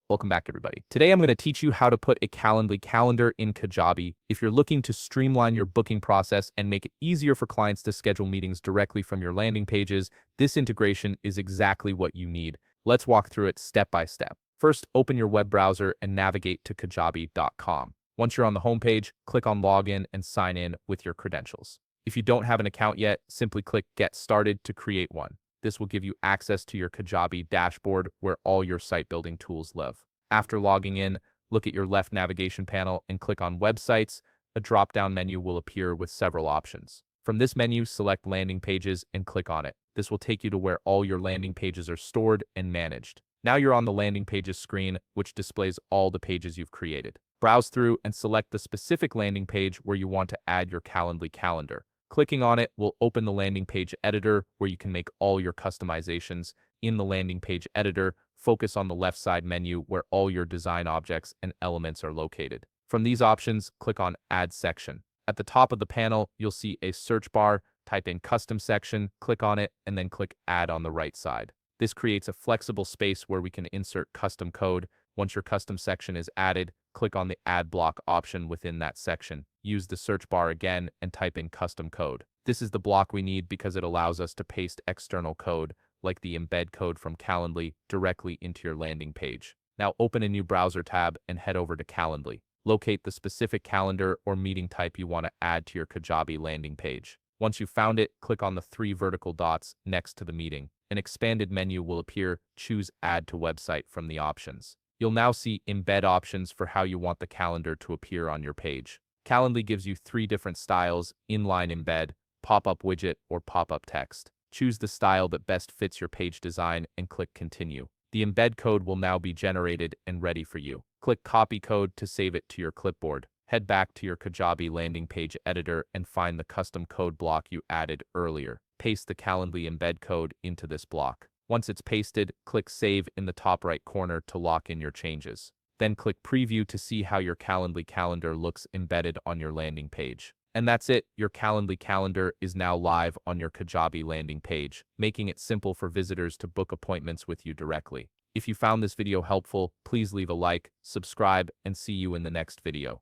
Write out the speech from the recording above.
Welcome back, everybody. Today, I'm going to teach you how to put a Calendly calendar in Kajabi. If you're looking to streamline your booking process and make it easier for clients to schedule meetings directly from your landing pages, this integration is exactly what you need. Let's walk through it step by step. First, open your web browser and navigate to kajabi.com. Once you're on the homepage, click on Login and sign in with your credentials. If you don't have an account yet, simply click Get Started to create one. This will give you access to your Kajabi dashboard where all your site building tools live. After logging in, look at your left navigation panel and click on Websites. A drop-down menu will appear with several options. From this menu, select Landing Pages and click on it. This will take you to where all your landing pages are stored and managed. Now you're on the Landing Pages screen, which displays all the pages you've created. Browse through and select the specific landing page where you want to add your Calendly calendar. Clicking on it will open the landing page editor where you can make all your customizations. In the landing page editor, focus on the left side menu where all your design objects and elements are located. From these options, click on Add Section. At the top of the panel, you'll see a search bar. Type in Custom Section, click on it, and then click Add on the right side. This creates a flexible space where we can insert custom code. Once your custom section is added, click on the Add Block option within that section. Use the search bar again and type in custom code. This is the block we need because it allows us to paste external code, like the embed code from Calendly, directly into your landing page. Now open a new browser tab and head over to Calendly. Locate the specific calendar or meeting type you want to add to your Kajabi landing page. Once you've found it, click on the 3 vertical dots next to the meeting. An expanded menu will appear. Choose Add to Website from the options. You'll now see embed options for how you want the calendar to appear on your page. Calendly gives you 3 different styles: inline embed, pop-up widget, or pop-up text. Choose the style that best fits your page design and click Continue. The embed code will now be generated and ready for you. Click Copy Code to save it to your clipboard. Head back to your Kajabi landing page editor and find the custom code block you added earlier. Paste the Calendly embed code into this block. Once it's pasted, click Save in the top right corner to lock in your changes. Then click Preview to see how your Calendly calendar looks embedded on your landing page. And that's it, your Calendly calendar is now live on your Kajabi landing page, making it simple for visitors to book appointments with you directly. If you found this video helpful, please leave a like, subscribe, and see you in the next video.